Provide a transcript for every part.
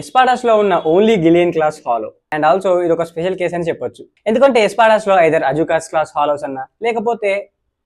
ఎస్పాడాస్ లో ఉన్న only గిలియన్ class hollow and also ఇది ఒక స్పెషల్ కేస్ అని చెప్పొచ్చు. ఎందుకంటే ఎస్పాడాస్ లో ఐదర్ అజుకాస్ క్లాస్ హాలోస్ అన్నా లేకపోతే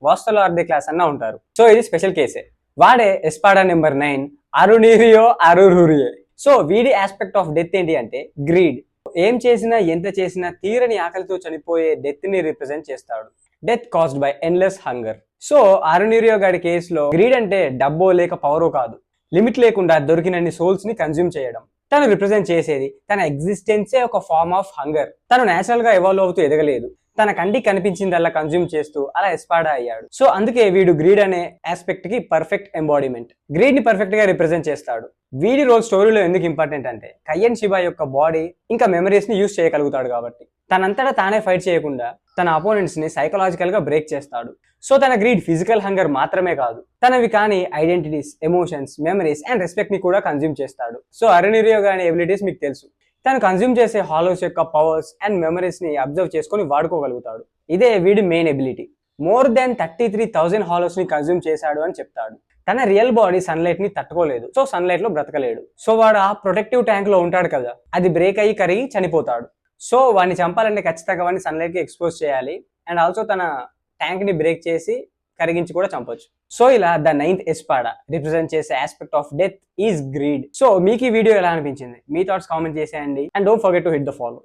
వాస్తలో అర్ధే క్లాస్ అన్నా ఉంటారు. సో ఇది స్పెషల్ కేసే. వాడే ఎస్పాడా నెంబర్ 9 అరునీరియో అరురూరియే. సో వీడి ఆస్పెక్ట్ ఆఫ్ డెత్ ఏంటి అంటే గ్రీడ్. ఏం చేసినా ఎంత చేసినా తీరని ఆకలితో చనిపోయే డెత్ ని రిప్రజెంట్ చేస్తాడు. Death caused by endless hunger. So అరునీరియో గాడి కేసులో గ్రీడ్ అంటే డబ్బో లేక పవరో కాదు, లిమిట్ లేకుండా దొరికినన్ని సోల్స్ ని కన్జ్యూమ్ చేయడం. తను రిప్రజెంట్ చేసేది తన ఎగ్జిస్టెన్సే ఒక ఫార్మ్ ఆఫ్ హంగర్. తను నేచురల్ గా ఎవాల్వ్ అవుతూ ఎదగలేదు, తన కంటికి కనిపించిందల్లా కన్జ్యూమ్ చేస్తూ అలా ఎస్పాడా అయ్యాడు. సో అందుకే వీడు గ్రీడ్ అనే ఆస్పెక్ట్ కి పర్ఫెక్ట్ ఎంబాడిమెంట్. గ్రీడ్ ని పర్ఫెక్ట్ గా రిప్రజెంట్ చేస్తాడు. వీడి రోల్ స్టోరీలో ఎందుకు ఇంపార్టెంట్ అంటే కయ్యన్ షిబా యొక్క బాడీ ఇంకా మెమరీస్ ని యూజ్ చేయగలుగుతాడు కాబట్టి. తనంతటా తానే ఫైట్ చేయకుండా తన అపోనెంట్స్ ని సైకలాజికల్ గా బ్రేక్ చేస్తాడు. సో తన గ్రీడ్ ఫిజికల్ హంగర్ మాత్రమే కాదు, తనవి కానీ identities, emotions, memories and respect ని కూడా కన్జ్యూమ్ చేస్తాడు. సో అరునీరియో గారి ఎబిలిటీస్ మీకు తెలుసు. తను కన్జ్యూమ్ చేసే హాలోస్ యొక్క పవర్స్ అండ్ మెమరీస్ ని అబ్జర్వ్ చేసుకుని వాడుకోగలుగుతాడు. ఇదే వీడి main ability. More than 33,000 Hallows ని కన్జ్యూమ్ చేశాడు అని చెప్తాడు. తన రియల్ బాడీ సన్లైట్ ని తట్టుకోలేదు, సో సన్లైట్ లో బ్రతకలేడు. సో వాడు ఆ ప్రొటెక్టివ్ ట్యాంక్ లో ఉంటాడు కదా, అది బ్రేక్ అయ్యి కరిగి చనిపోతాడు. సో వాడిని చంపాలంటే ఖచ్చితంగా వాడిని సన్లైట్ కి ఎక్స్పోజ్ చేయాలి అండ్ ఆల్సో తన ట్యాంక్ ని బ్రేక్ చేసి కరిగించి కూడా చంపొచ్చు. సో ఇలా ద 9th ఎస్పాడా రిప్రజెంట్ చేసే aspect of death is greed. So మీకు ఈ వీడియో ఎలా అనిపించింది? మీ థాట్స్ కామెంట్ చేసేయండి and don't forget to hit the follow.